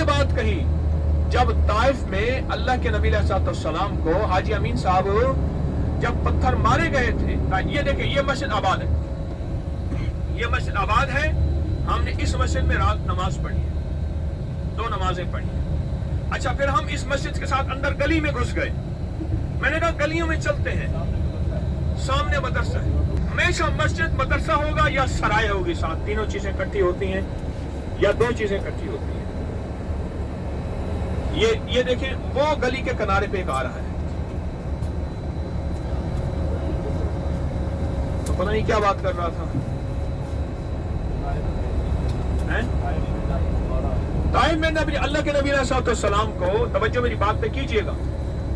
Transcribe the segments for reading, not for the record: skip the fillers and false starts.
یہ بات کہی جب طائف میں اللہ کے نبی علیہ السلام کو حاجی امین صاحب جب پتھر مارے گئے تھے. یہ دیکھیں یہ مسجد آباد ہے, یہ مسجد آباد ہے. ہم نے اس مسجد میں رات نماز پڑھی ہے, 2 نمازیں پڑھی ہیں. اچھا پھر ہم اس مسجد کے ساتھ اندر گلی میں گھس گئے. میں نے کہا گلیوں میں چلتے ہیں, سامنے مدرسہ ہے. ہمیشہ مسجد مدرسہ ہوگا یا سرائے ہوگی ساتھ, تینوں چیزیں اکٹھی ہوتی ہیں یا 2 چیزیں اکٹھی ہوتی ہیں. یہ دیکھیں وہ گلی کے کنارے پہ ایک آ رہا ہے, تو پتہ نہیں کیا بات کر رہا تھا. طائف میں نبی اللہ کے نبی علیہ السلام کو, توجہ میری بات پہ کیجئے گا,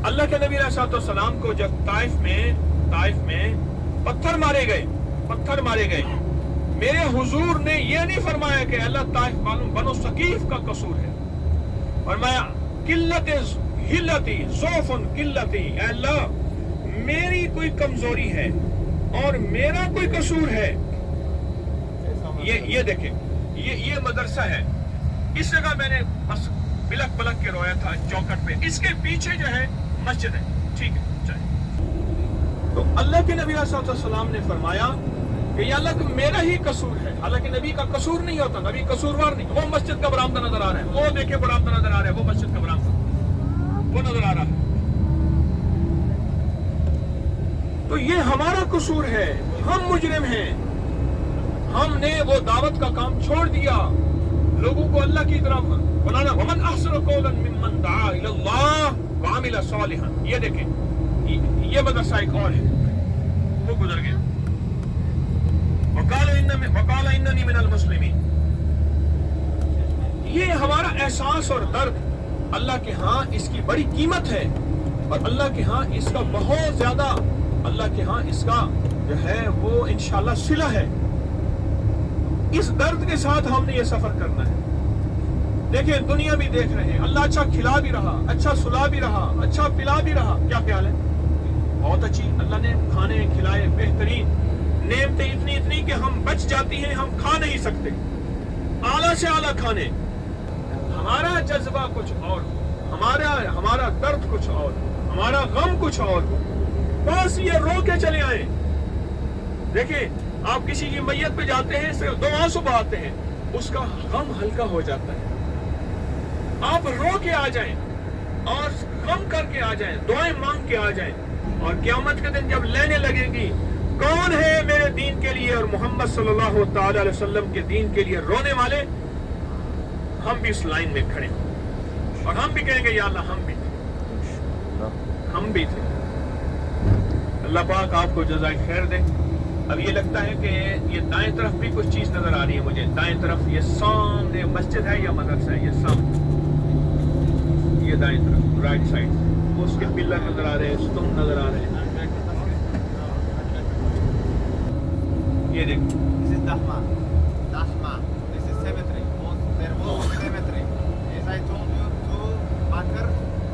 اللہ کے نبی علیہ السلام کو جب طائف میں پتھر مارے گئے, میرے حضور نے یہ نہیں فرمایا کہ اللہ طائف معلوم بنو ثقیف کا قصور ہے. فرمایا قلت ہلتی ضعف قلتی, اے اللہ میری کوئی کمزوری ہے اور میرا کوئی قصور ہے. یہ دیکھیں یہ مدرسہ ہے. اس جگہ میں نے بس بلک کے رویا تھا چوکٹ پہ, اس کے پیچھے جو ہے مسجد ہے. ٹھیک ہے چاہیے. تو اللہ کے نبی علیہ السلام نے فرمایا کہ یہ اللہ کا میرا ہی قصور ہے. حالانکہ نبی کا قصور نہیں ہوتا, نبی قصوروار نہیں. وہ مسجد کا برآمدہ نظر آ رہا ہے, وہ دیکھیں برآمدہ نظر آ رہا ہے, وہ مسجد کا برآمدہ وہ نظر آ رہا ہے. تو یہ ہمارا قصور ہے, ہم مجرم ہیں. ہم نے وہ دعوت کا کام چھوڑ دیا, لوگوں کو اللہ کی طرف بلانا. ومن احسن قولا ممن دعا الی اللہ وعمل صالحا. یہ دیکھیں یہ مدرسہ ایک اور ہے, وہ گزر گیا. وقال اننی من المسلمین. یہ ہمارا احساس اور درد اللہ کے ہاں اس کی بڑی قیمت ہے, اور اللہ کے ہاں اس کا بہت زیادہ, اللہ کے ہاں اس کا جو ہے وہ انشاءاللہ صلہ ہے. اس درد کے ساتھ ہم نے یہ سفر کرنا ہے. دیکھیں دنیا بھی دیکھ رہے ہیں, اللہ اچھا کھلا بھی رہا, اچھا سلا بھی رہا, اچھا پلا بھی رہا. کیا خیال ہے؟ بہت اچھی اللہ نے کھانے کھلائے, بہترین نعمتیں اتنی کہ ہم بچ جاتی ہیں, ہم کھا نہیں سکتے. اعلیٰ سے اعلیٰ کھانے. ہمارا جذبہ کچھ اور, ہمارا درد کچھ اور, ہمارا غم کچھ اور. بس یہ رو کے چلے آئے. دیکھیں آپ کسی کی میت پہ جاتے ہیں, صرف 2 آنسو بہاتے ہیں, اس کا غم ہلکا ہو جاتا ہے. آپ رو کے آ جائیں اور غم کر کے آ جائیں, دعائیں مانگ کے آ جائیں, اور قیامت کے دن جب لینے لگے گی کون ہے میرے دین کے لیے اور محمد صلی اللہ تعالی علیہ وسلم کے دین کے لیے رونے والے, ہم بھی اس لائن میں کھڑے ہیں, اور ہم بھی کہیں گے یا اللہ ہم بھی تھے. اللہ پاک آپ کو جزائے خیر دے. اب یہ لگتا ہے کہ یہ دائیں طرف بھی کچھ چیز نظر آ رہی ہے مجھے. دائیں طرف یہ سامنے مسجد ہے یا مدرسہ ہے؟ یہ سامنے, یہ دائیں طرف رائٹ سائڈ, اس کے پلر نظر آ رہے ہیں, ستون نظر آ رہے ہیں. یہ دیکھیں